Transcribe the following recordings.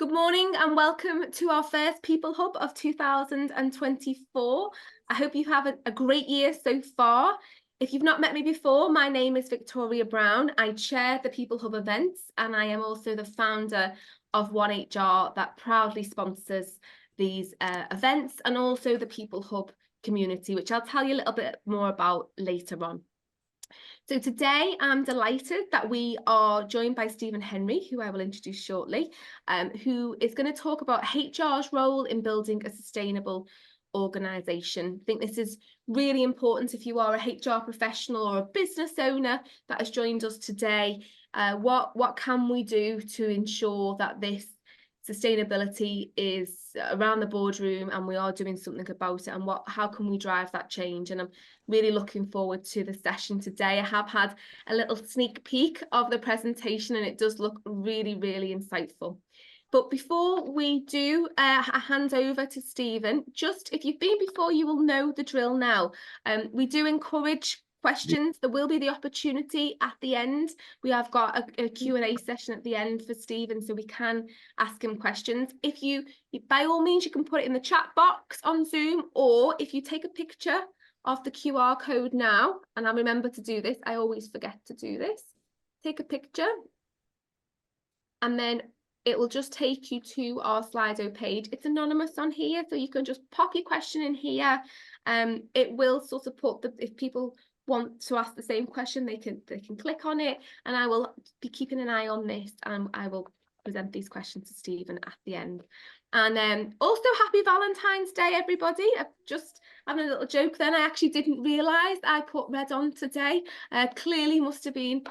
Good morning and welcome to our first People Hub of 2024. I hope you have a great year so far. If you've not met me before, my name is Victoria Brown. I chair the People Hub events and I am also the founder of 1HR that proudly sponsors these events and also the People Hub community, which I'll tell you a little bit more about later on. So today I'm delighted that we are joined by Stephen Henry, who I will introduce shortly, who is going to talk about HR's role in building a sustainable organisation. I think this is really important if you are a HR professional or a business owner that has joined us today. What can we do to ensure that this sustainability is around the boardroom and we are doing something about it, and how can we drive that change? And I'm really looking forward to the session today. I have had a little sneak peek of the presentation and it does look really, really insightful. But before we do a hand over to Stephen, just if you've been before, you will know the drill now. We do encourage questions. There will be the opportunity at the end. We have got a Q&A session at the end for Stephen, so we can ask him questions. If you, by all means, you can put it in the chat box on Zoom, or if you take a picture of the QR code now, and I remember to do this, I always forget to do this. Take a picture, and then it will just take you to our Slido page. It's anonymous on here, so you can just pop your question in here. It will sort of put if people want to ask the same question, they can click on it, and I will be keeping an eye on this, and I will present these questions to Stephen at the end. And also happy Valentine's Day, everybody. I'm just having a little joke then. I actually didn't realise I put red on today. Clearly must have been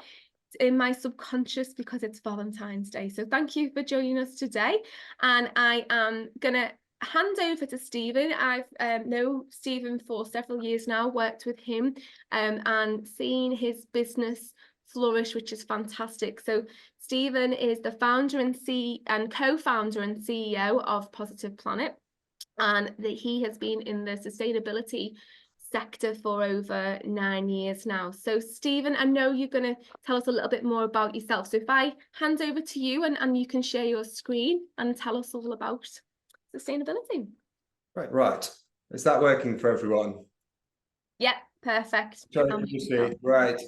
in my subconscious because it's Valentine's Day. So thank you for joining us today. And I am gonna hand over to Stephen. I've known Stephen for several years now, worked with him and seen his business flourish, which is fantastic. So Stephen is the founder and co-founder and CEO of Positive Planet, and he has been in the sustainability sector for over 9 years now. So Stephen, I know you're going to tell us a little bit more about yourself. So if I hand over to you and you can share your screen and tell us all about sustainability. Right. Is that working for everyone? Yeah, perfect. Right.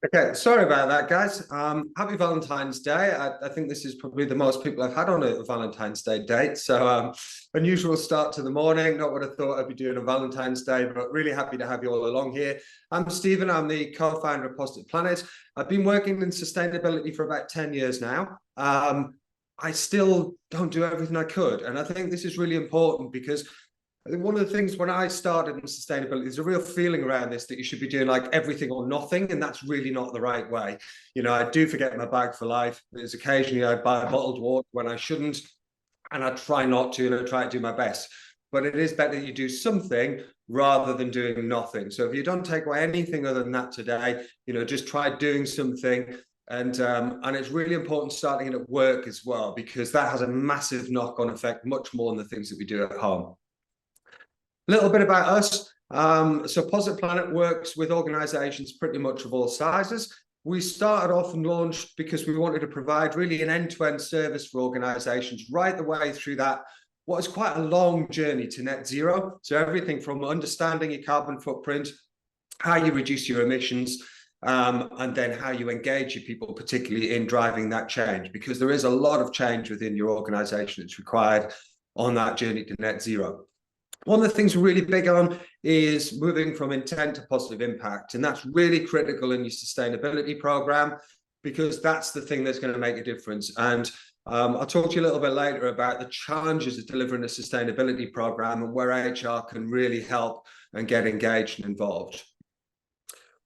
Okay, sorry about that, guys. Happy Valentine's Day. I think this is probably the most people I've had on a Valentine's Day date. So unusual start to the morning. Not what I thought I'd be doing on Valentine's Day, but really happy to have you all along here. I'm Stephen. I'm the co-founder of Positive Planet. I've been working in sustainability for about 10 years now. I still don't do everything I could. And I think this is really important because I think one of the things when I started in sustainability, there's a real feeling around this that you should be doing like everything or nothing, and that's really not the right way. You know, I do forget my bag for life. There's occasionally I buy bottled water when I shouldn't, and I try not to, and I try to do my best. But it is better that you do something rather than doing nothing. So if you don't take away anything other than that today, you know, just try doing something. And it's really important starting it at work as well, because that has a massive knock-on effect, much more than the things that we do at home. A little bit about us. So Positive Planet works with organisations pretty much of all sizes. We started off and launched because we wanted to provide really an end-to-end service for organisations right the way through that, what is quite a long journey to net zero. So everything from understanding your carbon footprint, how you reduce your emissions, and then how you engage your people, particularly in driving that change, because there is a lot of change within your organisation that's required on that journey to net zero. One of the things we're really big on is moving from intent to positive impact. And that's really critical in your sustainability program, because that's the thing that's going to make a difference. And I'll talk to you a little bit later about the challenges of delivering a sustainability program and where HR can really help and get engaged and involved.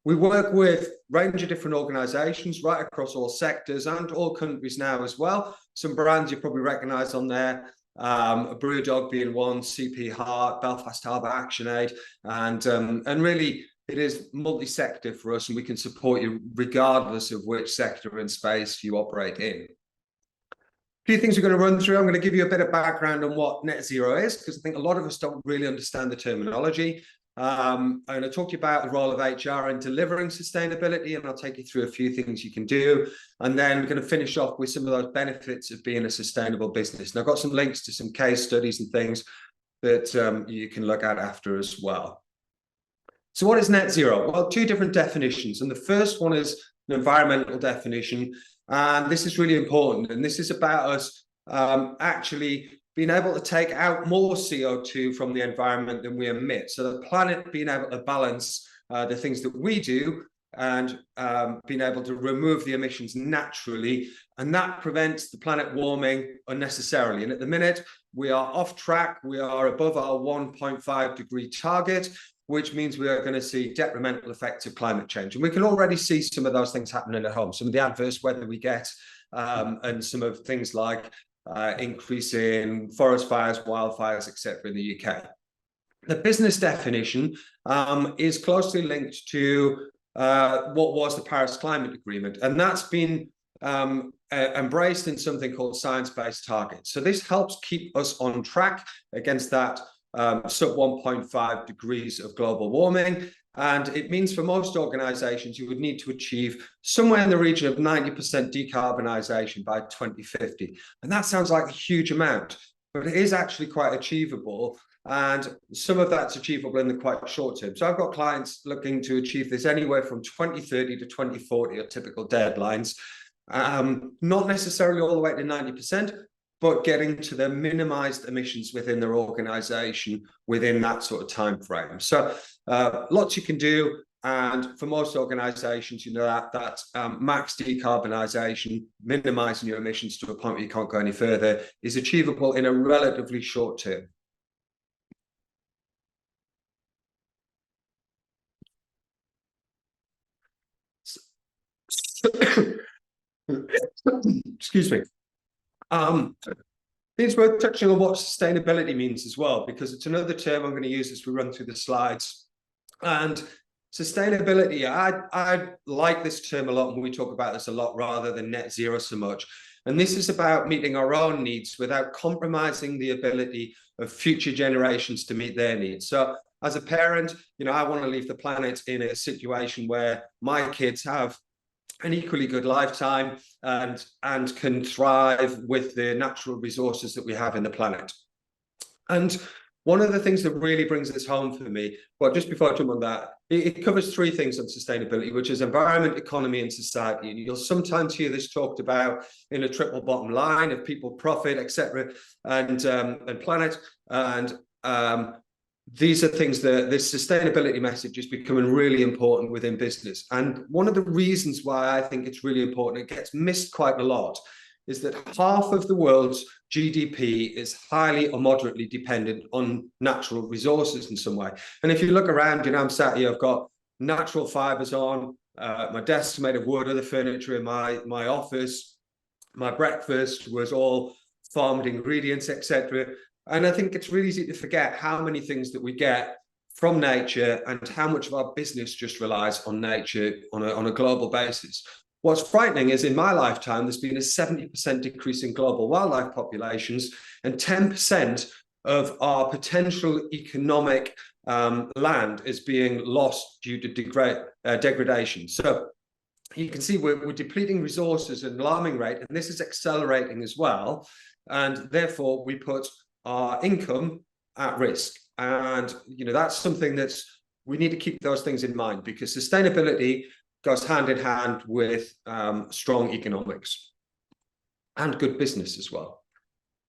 We work with a range of different organisations right across all sectors and all countries now as well. Some brands you probably recognise on there. Brewdog being one, CP Belfast Harbour ActionAid, and really it is multi-sector for us, and we can support you regardless of which sector and space you operate in. A few things we're going to run through. I'm going to give you a bit of background on what net zero is, because I think a lot of us don't really understand the terminology. I'm going to talk to you about the role of HR in delivering sustainability, and I'll take you through a few things you can do. And then we're going to finish off with some of those benefits of being a sustainable business. And I've got some links to some case studies and things that you can look at after as well. So what is net zero? Well, two different definitions. And the first one is an environmental definition. And this is really important. And this is about us actually being able to take out more CO2 from the environment than we emit. So the planet being able to balance the things that we do and being able to remove the emissions naturally. And that prevents the planet warming unnecessarily. And at the minute, we are off track. We are above our 1.5 degree target, which means we are going to see detrimental effects of climate change. And we can already see some of those things happening at home, some of the adverse weather we get, and some of things like increase in forest fires, wildfires, etc. in the UK. The business definition is closely linked to what was the Paris Climate Agreement, and that's been embraced in something called science-based targets. So this helps keep us on track against that sub 1.5 degrees of global warming. And it means for most organizations, you would need to achieve somewhere in the region of 90% decarbonisation by 2050. And that sounds like a huge amount, but it is actually quite achievable. And some of that's achievable in the quite short term. So I've got clients looking to achieve this anywhere from 2030 to 2040 are typical deadlines. Not necessarily all the way to 90%, but getting to the minimized emissions within their organization within that sort of time frame. So lots you can do. And for most organizations, you know, that max decarbonization, minimizing your emissions to a point where you can't go any further, is achievable in a relatively short term. Excuse me. It's worth touching on what sustainability means as well, because it's another term I'm going to use as we run through the slides. And sustainability, I like this term a lot, and we talk about this a lot rather than net zero so much. And this is about meeting our own needs without compromising the ability of future generations to meet their needs. So as a parent, you know, I want to leave the planet in a situation where my kids have an equally good lifetime and can thrive with the natural resources that we have in the planet. And one of the things that really brings this home for me, well, just before I jump on that, it covers three things on sustainability, which is environment, economy, and society. And you'll sometimes hear this talked about in a triple bottom line of people, profit, etc., and planet. And these are things that this sustainability message is becoming really important within business. And one of the reasons why I think it's really important, it gets missed quite a lot, is that half of the world's GDP is highly or moderately dependent on natural resources in some way. And if you look around, you know, I'm sat here, I've got natural fibers on, my desk's made of wood, other furniture in my office, my breakfast was all farmed ingredients, etc. And I think it's really easy to forget how many things that we get from nature and how much of our business just relies on nature on a global basis. What's frightening is in my lifetime, there's been a 70% decrease in global wildlife populations, and 10% of our potential economic land is being lost due to degradation. So you can see we're depleting resources at an alarming rate, and this is accelerating as well. And therefore, we put our income at risk. And, you know, that's something we need to keep those things in mind, because sustainability goes hand in hand with strong economics and good business as well.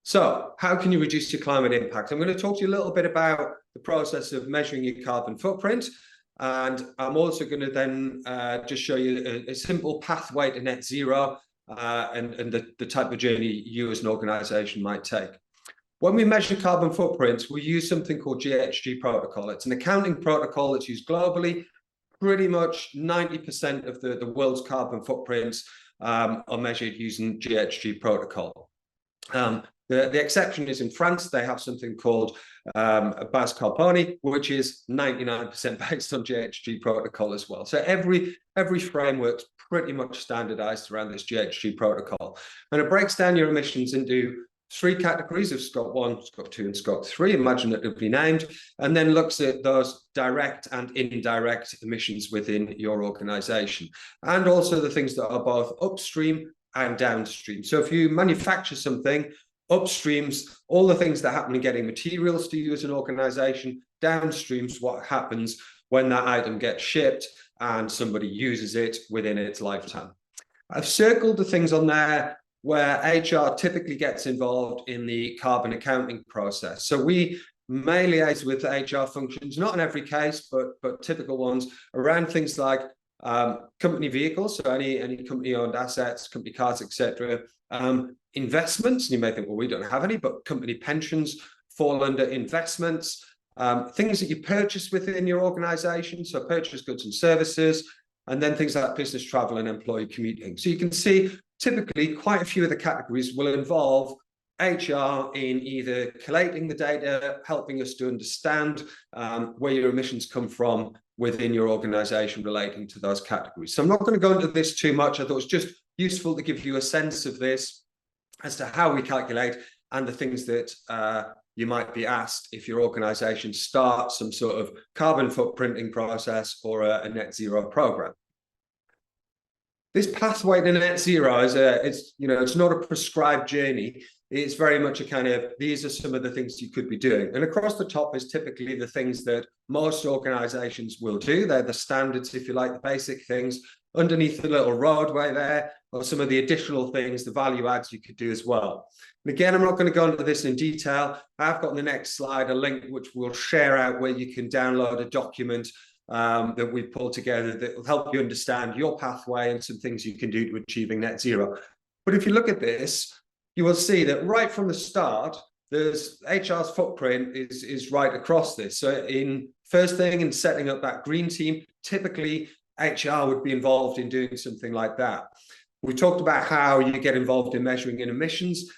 So how can you reduce your climate impact? I'm going to talk to you a little bit about the process of measuring your carbon footprint. And I'm also going to then just show you a simple pathway to net zero and the type of journey you as an organization might take. When we measure carbon footprints, we use something called GHG protocol. It's an accounting protocol that's used globally. Pretty much 90% of the world's carbon footprints are measured using GHG protocol. The exception is in France. They have something called base carbone, which is 99% based on GHG protocol as well. So every framework's pretty much standardized around this GHG protocol. And it breaks down your emissions into 3 categories of Scope 1, Scope 2, and Scope 3, imaginatively named, and then looks at those direct and indirect emissions within your organization, and also the things that are both upstream and downstream. So if you manufacture something, upstreams, all the things that happen in getting materials to you as an organization, downstreams, what happens when that item gets shipped and somebody uses it within its lifetime. I've circled the things on there where HR typically gets involved in the carbon accounting process. So we may liaise with HR functions, not in every case, but typical ones around things like company vehicles, so any company-owned assets, company cars, etc. Investments, and you may think, well, we don't have any, but company pensions fall under investments. Things that you purchase within your organization, so purchase goods and services, and then things like business travel and employee commuting. So you can see typically quite a few of the categories will involve HR in either collating the data, helping us to understand where your emissions come from within your organization relating to those categories. So I'm not going to go into this too much. I thought it was just useful to give you a sense of this as to how we calculate and the things that you might be asked if your organization starts some sort of carbon footprinting process or a net zero program. This pathway to net zero is it's not a prescribed journey. It's very much a kind of, these are some of the things you could be doing. And across the top is typically the things that most organizations will do. They're the standards, if you like, the basic things. Underneath the little roadway there are some of the additional things, the value adds you could do as well. And again, I'm not going to go into this in detail. I've got on the next slide a link which we'll share out where you can download a document that we've pulled together that will help you understand your pathway and some things you can do to achieving net zero. But if you look at this, you will see that right from the start, there's HR's footprint is right across this. So in first thing in setting up that green team, typically HR would be involved in doing something like that. We talked about how you get involved in measuring in emissions.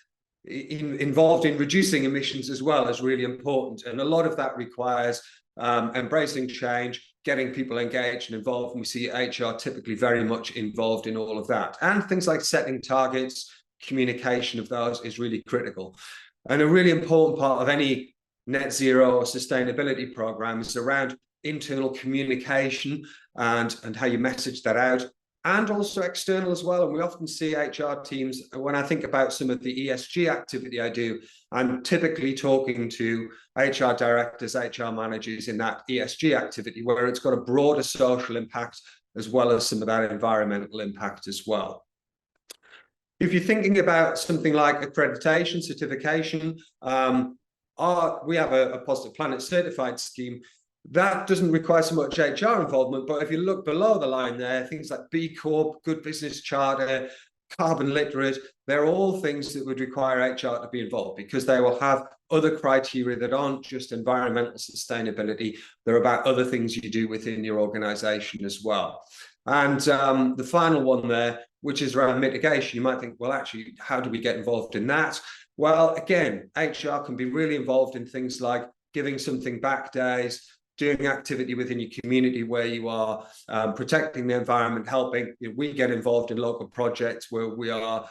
Involved in reducing emissions as well is really important. And a lot of that requires embracing change, getting people engaged and involved. And we see HR typically very much involved in all of that. And things like setting targets, communication of those is really critical. And a really important part of any net zero or sustainability program is around internal communication and how you message that out, and also external as well. And we often see HR teams, when I think about some of the ESG activity I do, I'm typically talking to HR directors, HR managers in that ESG activity, where it's got a broader social impact as well as some of that environmental impact as well. If you're thinking about something like accreditation, certification, we have a Positive Planet certified scheme. That doesn't require so much HR involvement, but if you look below the line there, things like B Corp, Good Business Charter, carbon literate, they're all things that would require HR to be involved because they will have other criteria that aren't just environmental sustainability. They're about other things you do within your organization as well. And the final one there, which is around mitigation, you might think, well, actually, how do we get involved in that? Well, again, HR can be really involved in things like giving something back days, doing activity within your community where you are, protecting the environment, helping. We get involved in local projects where we are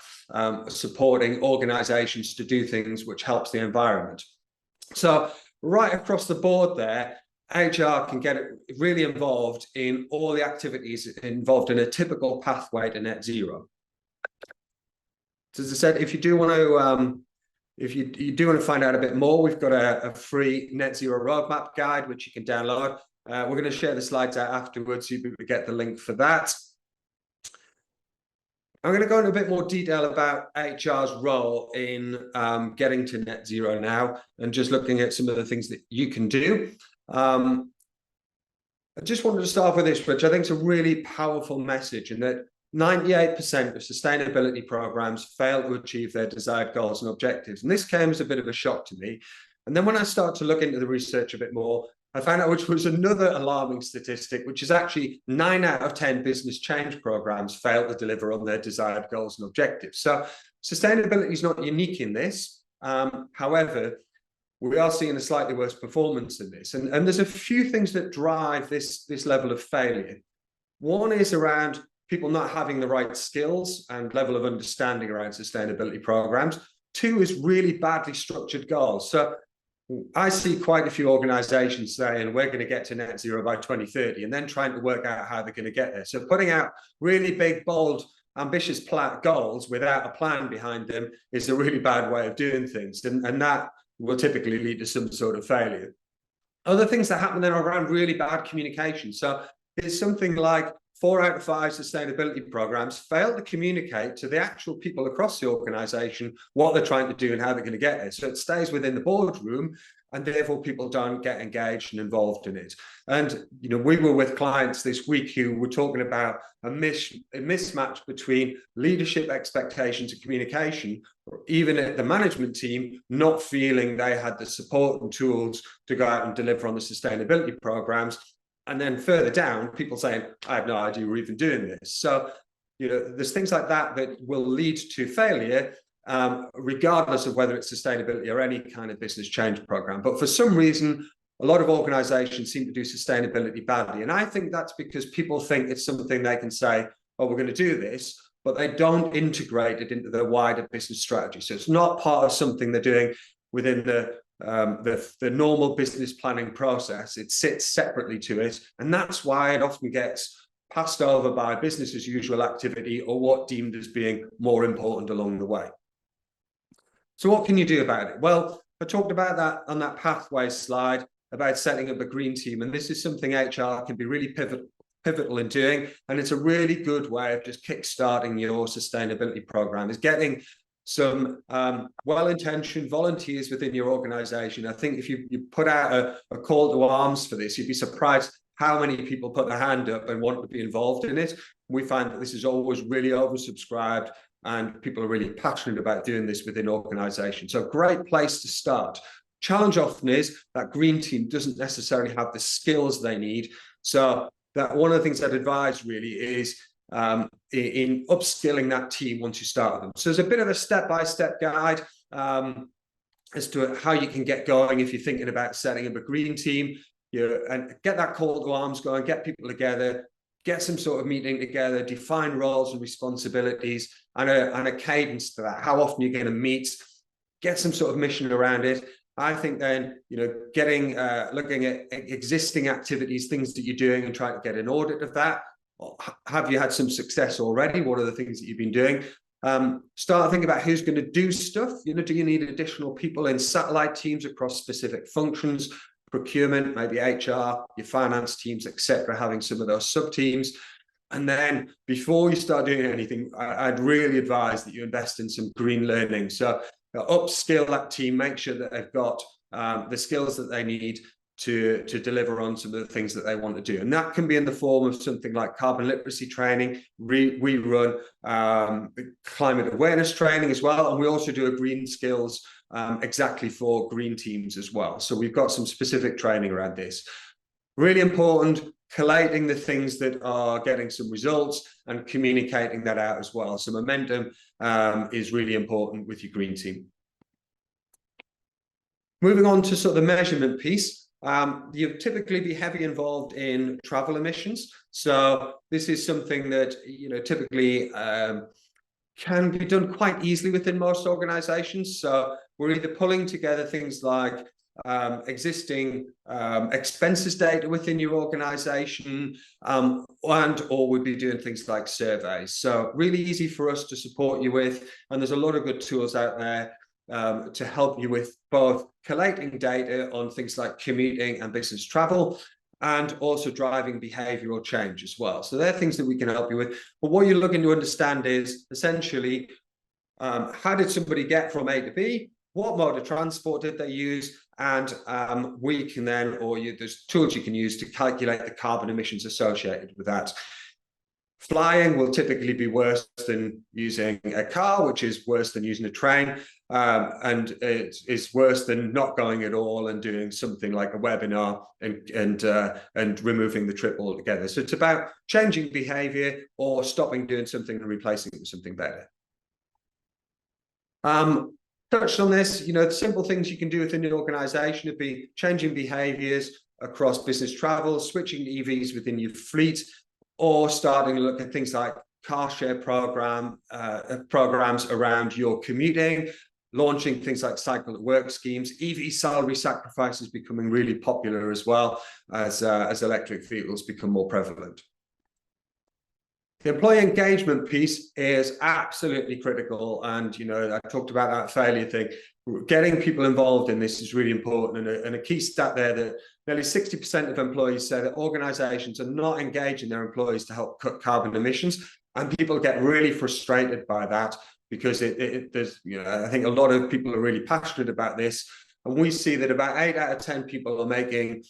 supporting organizations to do things which helps the environment. So right across the board there, HR can get really involved in all the activities involved in a typical pathway to net zero. So as I said, if you do want to if you do want to find out a bit more, we've got a free net zero roadmap guide, which you can download. We're going to share the slides out afterwards, so you get the link for that. I'm going to go into a bit more detail about HR's role in getting to net zero now, and just looking at some of the things that you can do. I just wanted to start with this, which I think is a really powerful message, in that 98% of sustainability programs fail to achieve their desired goals and objectives. And this came as a bit of a shock to me. And then when I started to look into the research a bit more, I found out which was another alarming statistic, which is actually 9 out of 10 business change programs fail to deliver on their desired goals and objectives. So sustainability is not unique in this. However, we are seeing a slightly worse performance in this. And there's a few things that drive this level of failure. One is around people not having the right skills and level of understanding around sustainability programs. 2 is really badly structured goals. So I see quite a few organizations saying we're going to get to net zero by 2030 and then trying to work out how they're going to get there. So putting out really big, bold, ambitious goals without a plan behind them is a really bad way of doing things. And that will typically lead to some sort of failure. Other things that happen then are around really bad communication. So it's something like 4 out of 5 sustainability programs fail to communicate to the actual people across the organization what they're trying to do and how they're going to get there. So it stays within the boardroom, and therefore people don't get engaged and involved in it. And we were with clients this week who were talking about a mismatch between leadership expectations and communication, or even at the management team not feeling they had the support and tools to go out and deliver on the sustainability programs. And then further down, people saying, I have no idea we're even doing this. So, there's things like that that will lead to failure, regardless of whether it's sustainability or any kind of business change program. But for some reason, a lot of organizations seem to do sustainability badly. And I think that's because people think it's something they can say, oh, we're going to do this, but they don't integrate it into their wider business strategy. So it's not part of something they're doing within the normal business planning process. It sits separately to it, and that's why it often gets passed over by business as usual activity or what deemed as being more important along the way. So what can you do about it? Well, I talked about that on that pathway slide about setting up a green team, and this is something HR can be really pivotal in doing, and it's a really good way of just kickstarting your sustainability program, is getting some well-intentioned volunteers within your organization. I think if you put out a call to arms for this, you'd be surprised how many people put their hand up and want to be involved in it. We find that this is always really oversubscribed, and people are really passionate about doing this within organizations. So a great place to start. Challenge often is that green team doesn't necessarily have the skills they need. So that one of the things I'd advise really is in upskilling that team once you start with them. So there's a bit of a step-by-step guide as to how you can get going if you're thinking about setting up a green team. And get that call to arms going, get people together, get some sort of meeting together, define roles and responsibilities, and a cadence to that. How often you're going to meet, get some sort of mission around it. I think then, looking at existing activities, things that you're doing, and trying to get an audit of that. Have you had some success already? What are the things that you've been doing? Start thinking about who's going to do stuff. Do you need additional people in satellite teams across specific functions, procurement, maybe HR, your finance teams, etc., having some of those sub teams. And then before you start doing anything, I'd really advise that you invest in some green learning. So upskill that team, make sure that they've got the skills that they need to deliver on some of the things that they want to do. And that can be in the form of something like carbon literacy training. We run climate awareness training as well. And we also do a green skills exactly for green teams as well. So we've got some specific training around this. Really important, collating the things that are getting some results and communicating that out as well. So momentum is really important with your green team. Moving on to sort of the measurement piece. You'll typically be heavily involved in travel emissions. So this is something that, typically can be done quite easily within most organizations. So we're either pulling together things like existing expenses data within your organization, or we'd be doing things like surveys. So really easy for us to support you with, and there's a lot of good tools out there to help you with both collating data on things like commuting and business travel, and also driving behavioral change as well. So they're things that we can help you with. But what you're looking to understand is essentially, how did somebody get from A to B? What mode of transport did they use? And we can then, there's tools you can use to calculate the carbon emissions associated with that. Flying will typically be worse than using a car, which is worse than using a train, and it is worse than not going at all and doing something like a webinar and removing the trip altogether. So it's about changing behavior or stopping doing something and replacing it with something better. Touched on this, the simple things you can do within your organization would be changing behaviors across business travel, switching to EVs within your fleet, or starting to look at things like car share programs around your commuting, launching things like cycle at work schemes. EV salary sacrifice is becoming really popular as well as electric vehicles become more prevalent. The employee engagement piece is absolutely critical. And, you know, I talked about that failure thing. Getting people involved in this is really important. And a key stat there that nearly 60% of employees say that organizations are not engaging their employees to help cut carbon emissions. And people get really frustrated by that because there's, you know, I think a lot of people are really passionate about this. And we see that about 8 out of 10 people are making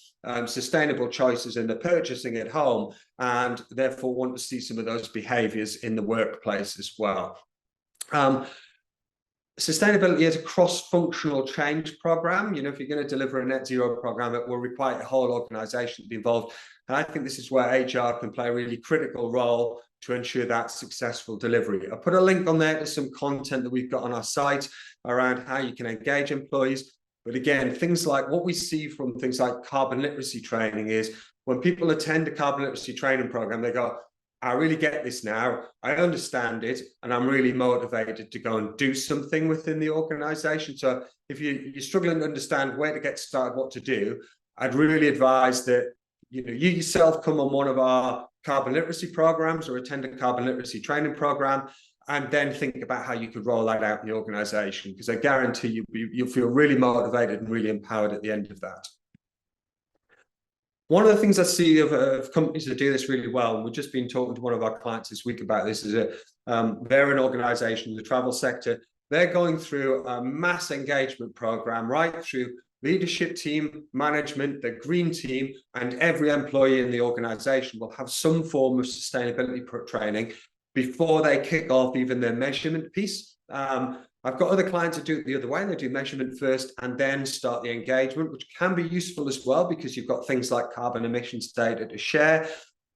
sustainable choices in their purchasing at home, and therefore want to see some of those behaviors in the workplace as well. Sustainability is a cross-functional change program. You know, if you're going to deliver a net zero program, it will require a whole organization to be involved. And I think this is where HR can play a really critical role to ensure that successful delivery. I'll put a link on there to some content that we've got on our site around how you can engage employees. But again, things like what we see from things like carbon literacy training is when people attend a carbon literacy training program, they go, I really get this now, I understand it, and I'm really motivated to go and do something within the organization. So if you're struggling to understand where to get started, what to do, I'd really advise that, you know, you yourself come on one of our carbon literacy programs or attend a carbon literacy training program, and then think about how you could roll that out in the organization, because I guarantee you'll feel really motivated and really empowered at the end of that. One of the things I see of companies that do this really well, and we've just been talking to one of our clients this week about this, is they're an organization in the travel sector. They're going through a mass engagement program right through leadership team, management, the green team, and every employee in the organization will have some form of sustainability training before they kick off even their measurement piece. I've got other clients that do it the other way. They do measurement first and then start the engagement, which can be useful as well because you've got things like carbon emissions data to share,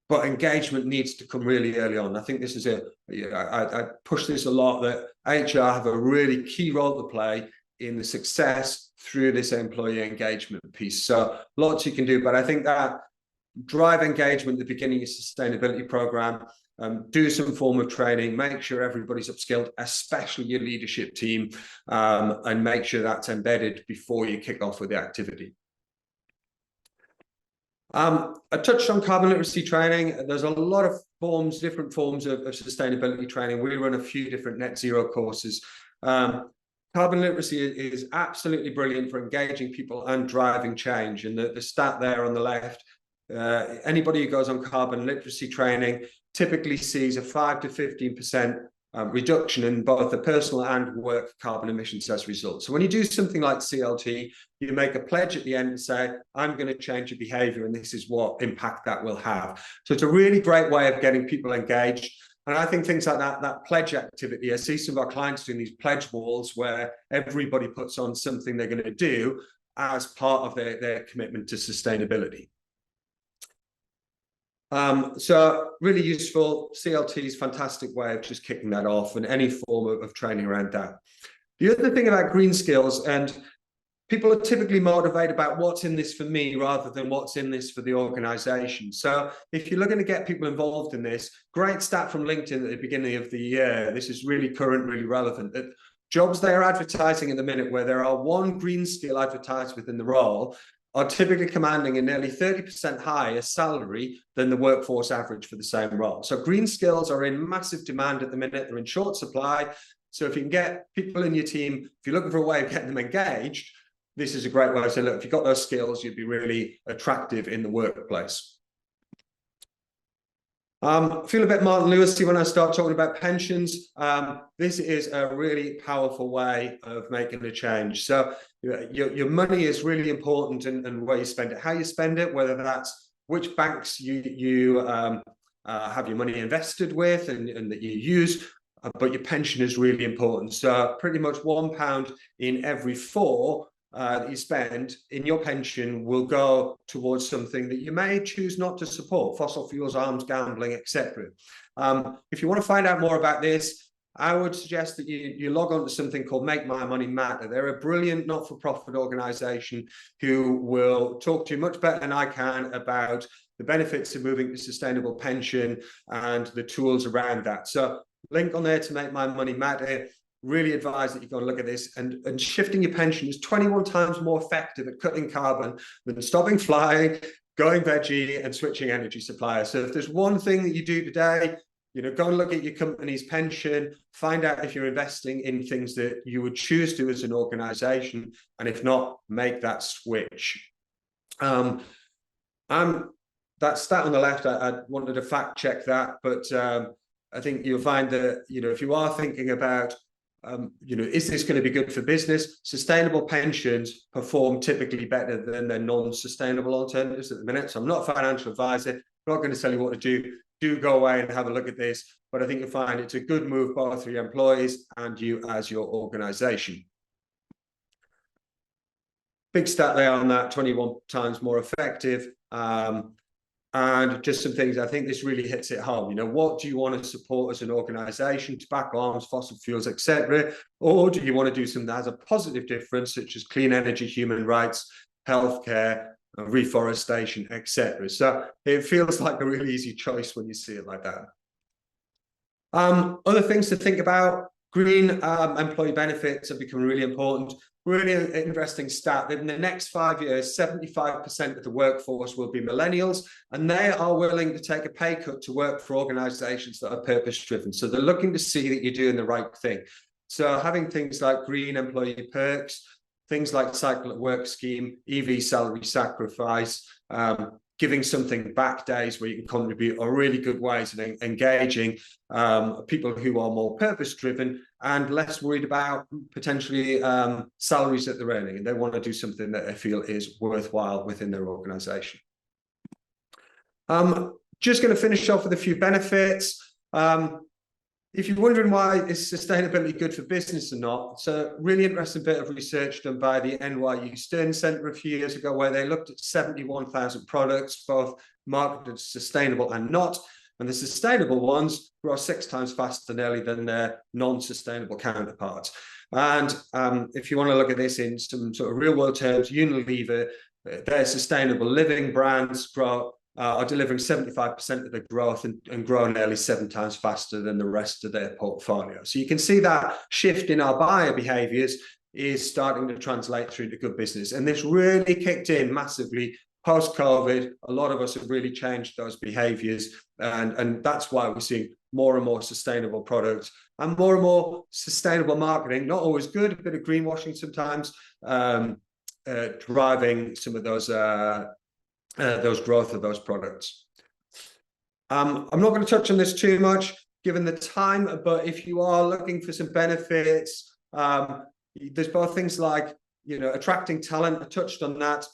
but engagement needs to come really early on. I think this is I push this a lot, that HR have a really key role to play in the success through this employee engagement piece. So lots you can do, but I think that drive engagement at the beginning of your sustainability program, do some form of training, make sure everybody's upskilled, especially your leadership team, and make sure that's embedded before you kick off with the activity. I touched on carbon literacy training. There's a lot of forms, different forms of sustainability training. We run a few different net zero courses. Carbon literacy is absolutely brilliant for engaging people and driving change. And the stat there on the left, anybody who goes on carbon literacy training typically sees a 5 to 15% reduction in both the personal and work carbon emissions as a result. So when you do something like CLT, you make a pledge at the end and say, I'm going to change your behavior, and this is what impact that will have. So it's a really great way of getting people engaged. And I think things like that pledge activity, I see some of our clients doing these pledge walls where everybody puts on something they're going to do as part of their commitment to sustainability. So really useful. CLT is a fantastic way of just kicking that off, and any form of training around that. The other thing about green skills, and people are typically motivated about what's in this for me rather than what's in this for the organization. So if you're looking to get people involved in this, great stat from LinkedIn at the beginning of the year, this is really current, really relevant, that jobs they are advertising at the minute where there are one green skill advertised within the role are typically commanding a nearly 30% higher salary than the workforce average for the same role. So green skills are in massive demand at the minute. They're in short supply. So if you can get people in your team, if you're looking for a way of getting them engaged, this is a great way to say, look, if you've got those skills, you'd be really attractive in the workplace. I feel a bit Martin Lewis-y when I start talking about pensions. This is a really powerful way of making a change. So your money is really important, and where you spend it, how you spend it, whether that's which banks you have your money invested with and that you use, but your pension is really important. So pretty much £1 in every 4 that you spend in your pension will go towards something that you may choose not to support: fossil fuels, arms, gambling, etc. If you want to find out more about this, I would suggest that you log on to something called Make My Money Matter. They're a brilliant not-for-profit organization who will talk to you much better than I can about the benefits of moving to sustainable pension and the tools around that. So link on there to Make My Money Matter. really advise that you go and look at this. And shifting your pension is 21 times more effective at cutting carbon than stopping flying, going veggie, and switching energy suppliers. So if there's one thing that you do today, go and look at your company's pension, find out if you're investing in things that you would choose to as an organization, and if not, make that switch. That stat on the left, I wanted to fact check that, but I think you'll find that, if you are thinking about, is this going to be good for business? Sustainable pensions perform typically better than their non-sustainable alternatives at the minute. So I'm not a financial advisor, I'm not going to tell you what to do. Do go away and have a look at this, but I think you'll find it's a good move both for your employees and you as your organization. Big stat there on that, 21 times more effective. And just some things, I think this really hits it home. What do you want to support as an organization? Tobacco, arms, fossil fuels, etc. Or do you want to do something that has a positive difference, such as clean energy, human rights, healthcare, reforestation, etc. So it feels like a really easy choice when you see it like that. Other things to think about: green employee benefits have become really important. Really interesting stat that in the next 5 years, 75% of the workforce will be millennials, and they are willing to take a pay cut to work for organizations that are purpose-driven. So they're looking to see that you're doing the right thing. So having things like green employee perks, things like cycle at work scheme, EV salary sacrifice, giving something back days where you can contribute are really good ways of engaging people who are more purpose-driven and less worried about potentially salaries that they're earning, and they want to do something that they feel is worthwhile within their organization. Just going to finish off with a few benefits. If you're wondering why is sustainability good for business or not, it's a really interesting bit of research done by the NYU Stern Center a few years ago, where they looked at 71,000 products, both marketed as sustainable and not. And the sustainable ones grow 6 times faster nearly than their non-sustainable counterparts. And if you want to look at this in some sort of real world terms, Unilever, their sustainable living brands are delivering 75% of the growth and growing nearly 7 times faster than the rest of their portfolio. So you can see that shift in our buyer behaviors is starting to translate through to good business. And this really kicked in massively post-COVID. A lot of us have really changed those behaviors. And that's why we're seeing more and more sustainable products and more sustainable marketing. Not always good, a bit of greenwashing sometimes, driving some of those growth of those products. I'm not going to touch on this too much given the time, but if you are looking for some benefits, there's both things like, attracting talent. I touched on that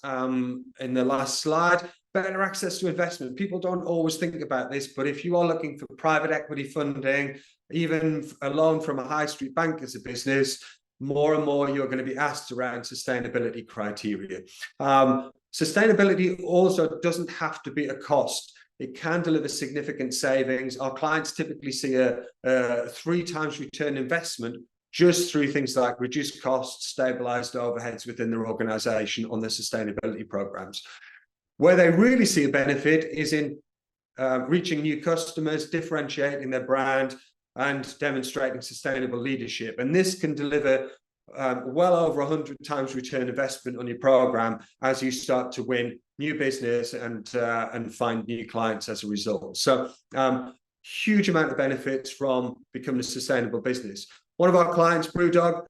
in the last slide. Better access to investment. People don't always think about this, but if you are looking for private equity funding, even a loan from a high street bank as a business, more and more you're going to be asked around sustainability criteria. Sustainability also doesn't have to be a cost. It can deliver significant savings. Our clients typically see a 3 times return investment just through things like reduced costs, stabilized overheads within their organization on their sustainability programs. Where they really see a benefit is in reaching new customers, differentiating their brand, and demonstrating sustainable leadership. And this can deliver well over 100 times return investment on your program as you start to win new business and find new clients as a result. So huge amount of benefits from becoming a sustainable business. One of our clients, Brewdog,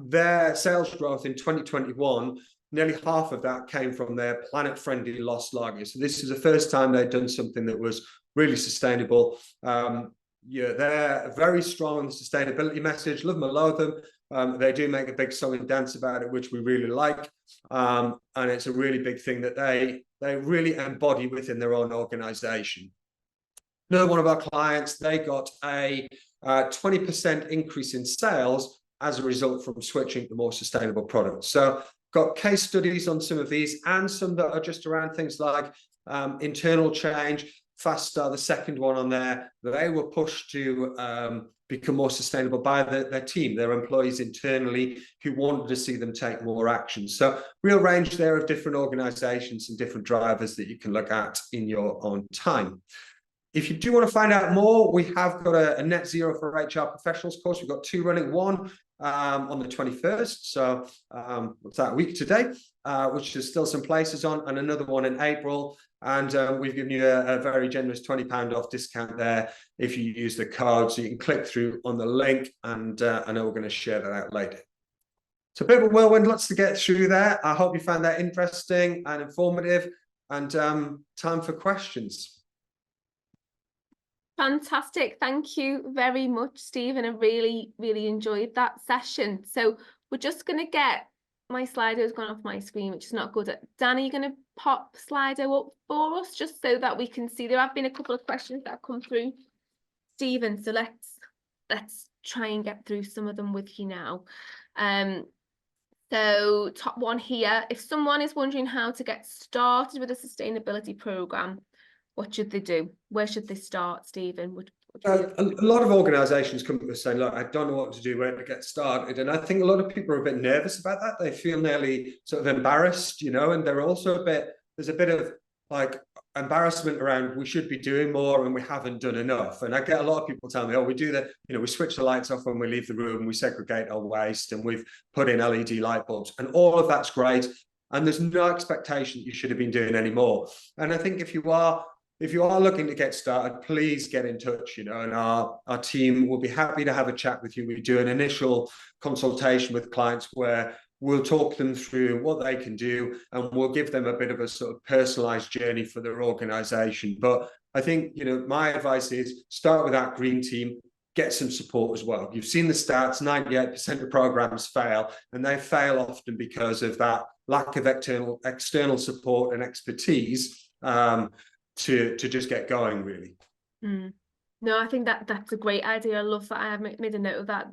their sales growth in 2021, nearly half of that came from their planet-friendly lost lager. So this is the first time they'd done something that was really sustainable. They're very strong on the sustainability message. Love them or loathe them. They do make a big song and dance about it, which we really like. And it's a really big thing that they really embody within their own organization. Another one of our clients, they got a 20% increase in sales as a result from switching to more sustainable products. So got case studies on some of these and some that are just around things like internal change. Faststar, the second one on there, they were pushed to become more sustainable by their team, their employees internally, who wanted to see them take more action. So real range there of different organizations and different drivers that you can look at in your own time. If you do want to find out more, we have got a net zero for HR professionals course. We've got 2 running, one on the 21st. So what's that, a week today, which there's still some places on, and another one in April. And we've given you a very generous £20 off discount there if you use the code. So you can click through on the link, and I know we're going to share that out later. So a bit of a whirlwind, lots to get through there. I hope you found that interesting and informative, and time for questions. Fantastic. Thank you very much, Stephen. I really, really enjoyed that session. So we're just going to get, my Slido's gone off my screen, which is not good. Dan, are you going to pop Slido up for us just so that we can see? There have been a couple of questions that have come through, Stephen. So let's try and get through some of them with you now. So top one here, if someone is wondering how to get started with a sustainability program, what should they do? Where should they start, Stephen? A lot of organisations come to us saying, look, I don't know what to do, where to get started. And I think a lot of people are a bit nervous about that. They feel nearly sort of embarrassed, you know, and they're also there's a bit of like embarrassment around we should be doing more and we haven't done enough. And I get a lot of people tell me, oh, we do that, you know, we switch the lights off when we leave the room, we segregate our waste, and we've put in LED light bulbs, and all of that's great. And there's no expectation that you should have been doing any more. And I think if you are looking to get started, please get in touch, you know, and our team will be happy to have a chat with you. We do an initial consultation with clients where we'll talk them through what they can do, and we'll give them a bit of a sort of personalized journey for their organization. But I think, you know, my advice is start with that green team, get some support as well. You've seen the stats, 98% of programs fail, and they fail often because of that lack of external support and expertise to just get going, really. No, I think that's a great idea. I love that. I have made a note of that.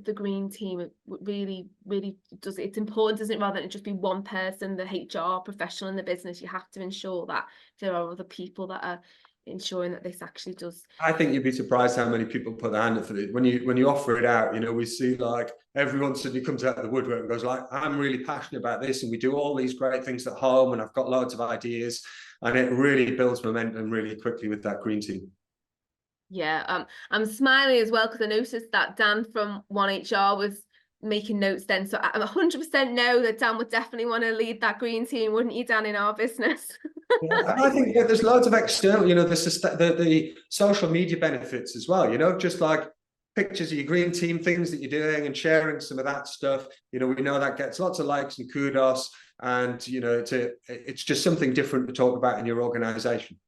The green team really, really does. It's important, isn't it? Rather than it just be one person, the HR professional in the business, you have to ensure that there are other people that are ensuring that this actually does. I think you'd be surprised how many people put their hand up for this. When you offer it out, you know, we see like everyone suddenly comes out of the woodwork and goes like, I'm really passionate about this, and we do all these great things at home, and I've got loads of ideas, and it really builds momentum really quickly with that green team. Yeah, I'm smiling as well because I noticed that Dan from 1HR was making notes then. So I'm 100% know that Dan would definitely want to lead that green team, wouldn't you, Dan, in our business? Yeah, I think there's loads of external, you know, the social media benefits as well, you know, just like pictures of your green team, things that you're doing, and sharing some of that stuff. You know, we know that gets lots of likes and kudos, and, you know, it's just something different to talk about in your organization.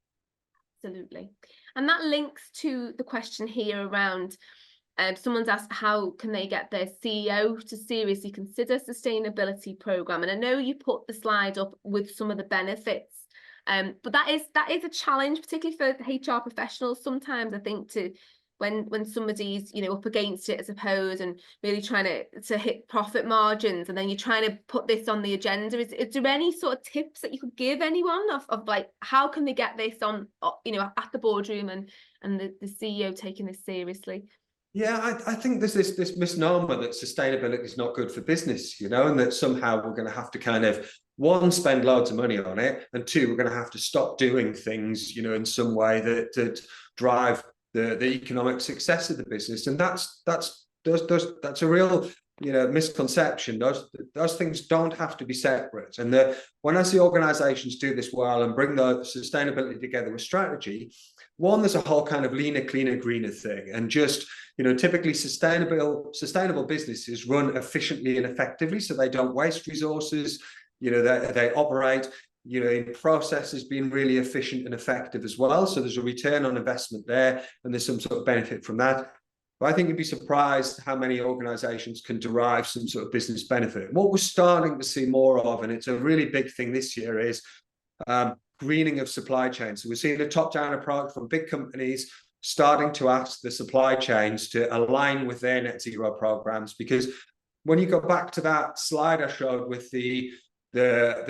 Absolutely. And that links to the question here around someone's asked how can they get their CEO to seriously consider sustainability program. And I know you put the slide up with some of the benefits, but that is a challenge, particularly for HR professionals. Sometimes I think when somebody's, you know, up against it, I suppose, and really trying to hit profit margins, and then you're trying to put this on the agenda. Is there any sort of tips that you could give anyone of like how can they get this on, you know, at the boardroom and the CEO taking this seriously? Yeah, I think there's this misnomer that sustainability is not good for business, you know, and that somehow we're going to have to kind of, one, spend loads of money on it, and two, we're going to have to stop doing things, you know, in some way that drive the economic success of the business. And that's a real, you know, misconception. Those things don't have to be separate. And when I see organizations do this well and bring the sustainability together with strategy, one, there's a whole kind of leaner, cleaner, greener thing. And just, you know, typically sustainable businesses run efficiently and effectively, so they don't waste resources. You know, they operate, you know, in processes being really efficient and effective as well. So there's a return on investment there, and there's some sort of benefit from that. But I think you'd be surprised how many organizations can derive some sort of business benefit. What we're starting to see more of, and it's a really big thing this year, is greening of supply chains. So we're seeing a top-down approach from big companies starting to ask the supply chains to align with their net zero programs. Because when you go back to that slide I showed with the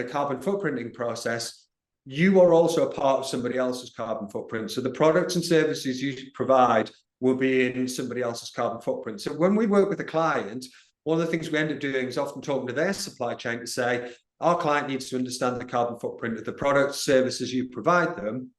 carbon footprinting process, you are also a part of somebody else's carbon footprint. So the products and services you provide will be in somebody else's carbon footprint. So when we work with a client, one of the things we end up doing is often talking to their supply chain to say, our client needs to understand the carbon footprint of the products, services you provide them.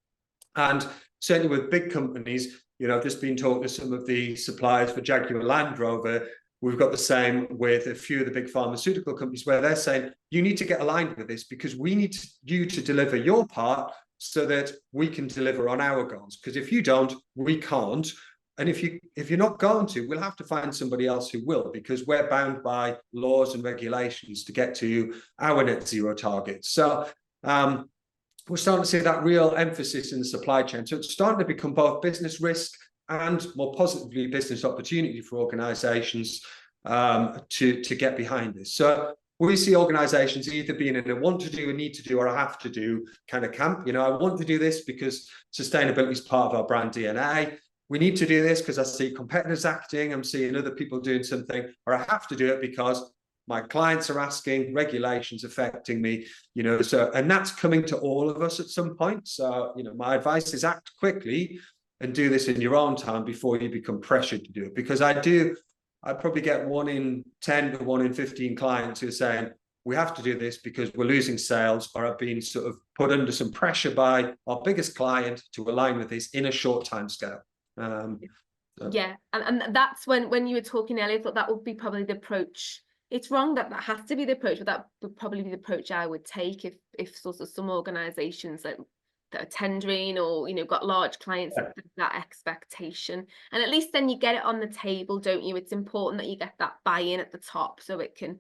And certainly with big companies, I've just been talking to some of the suppliers for Jaguar Land Rover. We've got the same with a few of the big pharmaceutical companies where they're saying, you need to get aligned with this because we need you to deliver your part so that we can deliver on our goals. Because if you don't, we can't. And if you're not going to, we'll have to find somebody else who will, because we're bound by laws and regulations to get to our net zero targets. So we're starting to see that real emphasis in the supply chain. So it's starting to become both business risk and more positively business opportunity for organizations to get behind this. So we see organizations either being in a want to do, a need to do, or a have to do kind of camp. I want to do this because sustainability is part of our brand DNA. We need to do this because I see competitors acting, I'm seeing other people doing something, or I have to do it because my clients are asking, regulations affecting me, so, and that's coming to all of us at some point. So, my advice is act quickly and do this in your own time before you become pressured to do it. Because I probably get 1 in 10 to 1 in 15 clients who are saying, we have to do this because we're losing sales, or are being sort of put under some pressure by our biggest client to align with this in a short time scale. Yeah, and that's when you were talking earlier, I thought that would be probably the approach. It's wrong that has to be the approach, but that would probably be the approach I would take if sort of some organizations that are tendering or got large clients, that expectation. And at least then you get it on the table, don't you? It's important that you get that buy-in at the top so it can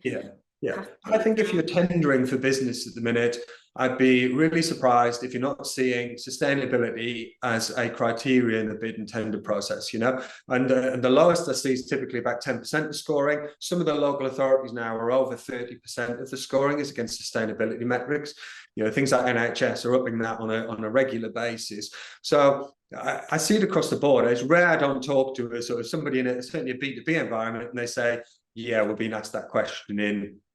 I think if you're tendering for business at the minute, I'd be really surprised if you're not seeing sustainability as a criteria in the bid and tender process, and the lowest I see is typically about 10% of scoring. Some of the local authorities now are over 30% of the scoring is against sustainability metrics. Things like NHS are upping that on a regular basis. So I see it across the board. It's rare I don't talk to somebody in certainly a B2B environment, and they say, yeah, we're being asked that question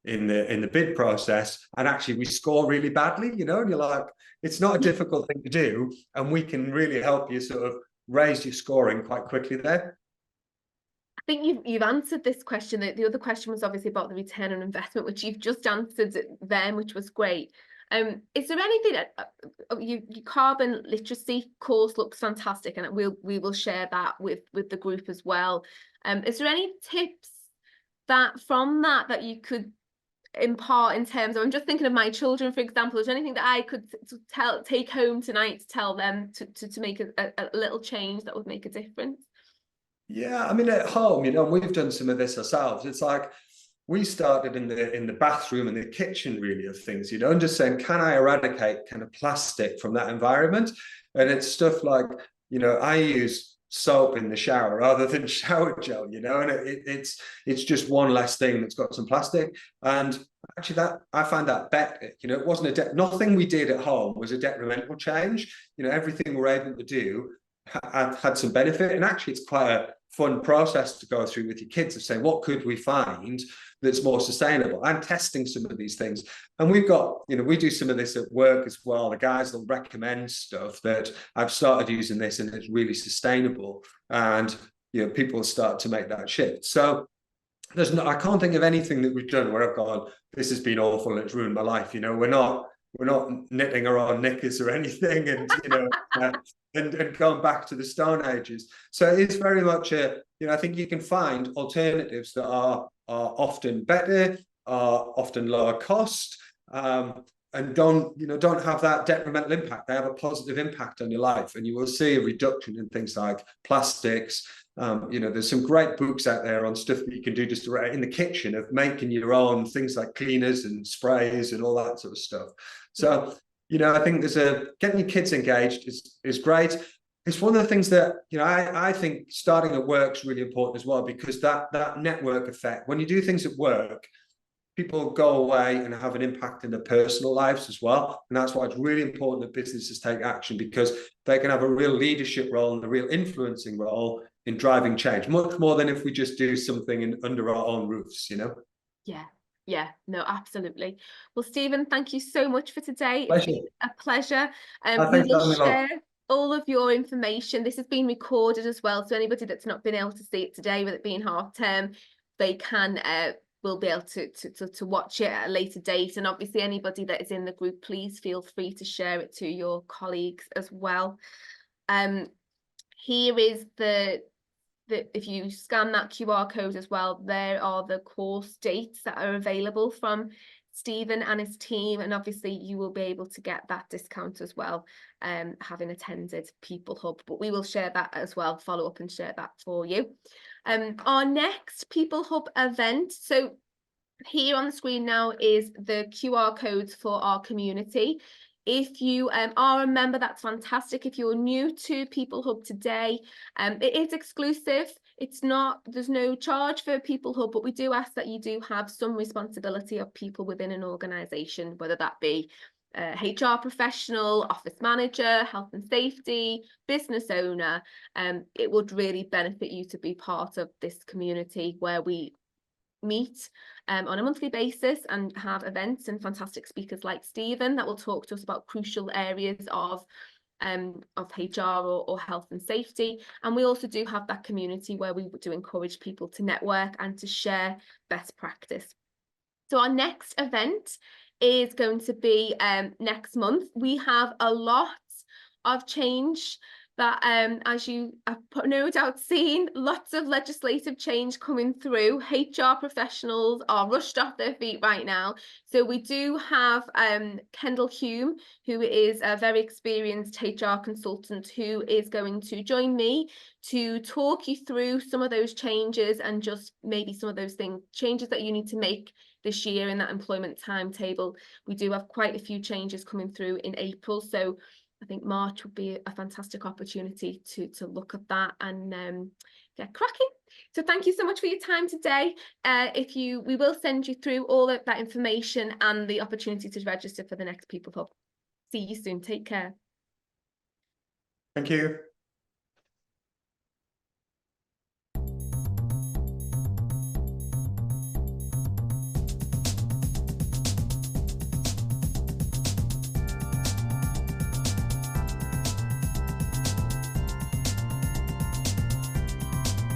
in the bid process, and actually we score really badly, and you're like, it's not a difficult thing to do, and we can really help you sort of raise your scoring quite quickly there. I think you've answered this question. The other question was obviously about the return on investment, which you've just answered then, which was great. Is there anything your carbon literacy course looks fantastic, and we will share that with the group as well. Is there any tips that you could impart in terms of, I'm just thinking of my children, for example, is there anything that I could take home tonight to tell them to make a little change that would make a difference? Yeah, I mean, at home, we've done some of this ourselves. It's like we started in the bathroom and the kitchen, really, of things, and just saying, can I eradicate kind of plastic from that environment? And it's stuff like, I use soap in the shower rather than shower gel, and it's just one less thing that's got some plastic. And actually, that I find that better. It wasn't nothing we did at home was a detrimental change. Everything we're able to do had some benefit, and actually, it's quite a fun process to go through with your kids of saying, what could we find that's more sustainable, and testing some of these things. And we've got, we do some of this at work as well. The guys will recommend stuff that I've started using this and it's really sustainable, and people start to make that shift. So I can't think of anything that we've done where I've gone, this has been awful and it's ruined my life. We're not knitting our own knickers or anything, and and going back to the Stone Ages. So it's very much I think you can find alternatives that are often better, are often lower cost, and don't have that detrimental impact. They have a positive impact on your life, and you will see a reduction in things like plastics. There's some great books out there on stuff that you can do just in the kitchen, of making your own things like cleaners and sprays and all that sort of stuff. So, I think getting your kids engaged is great. It's one of the things that, I think starting at work is really important as well, because that network effect, when you do things at work, people go away and have an impact in their personal lives as well. And that's why it's really important that businesses take action, because they can have a real leadership role and a real influencing role in driving change, much more than if we just do something under our own roofs, Yeah, no, absolutely. Well, Stephen, thank you so much for today. Pleasure. It's been a pleasure. We will share all of your information. This has been recorded as well, so anybody that's not been able to see it today, with it being half term, they will be able to watch it at a later date. And obviously, anybody that is in the group, please feel free to share it to your colleagues as well. Here is the if you scan that QR code as well, there are the course dates that are available from Stephen and his team, and obviously you will be able to get that discount as well, having attended peopleHUB, but we will share that as well, follow up and share that for you. Our next peopleHUB event, so here on the screen now is the QR codes for our community. If you are a member, that's fantastic. If you're new to peopleHUB today, it is exclusive. It's not, there's no charge for peopleHUB, but we do ask that you do have some responsibility of people within an organisation, whether that be HR professional, office manager, health and safety, business owner. It would really benefit you to be part of this community where we meet on a monthly basis and have events and fantastic speakers like Stephen that will talk to us about crucial areas of HR or health and safety. And we also do have that community where we do encourage people to network and to share best practice. So our next event is going to be next month. We have a lot of change that, as you have no doubt seen, lots of legislative change coming through. HR professionals are rushed off their feet right now. So we do have Kendall Hume, who is a very experienced HR consultant, who is going to join me to talk you through some of those changes and just maybe some of those changes that you need to make this year in that employment timetable. We do have quite a few changes coming through in April, so I think March would be a fantastic opportunity to look at that and get cracking. So thank you so much for your time today. We will send you through all of that information and the opportunity to register for the next peopleHUB. See you soon. Take care. Thank you.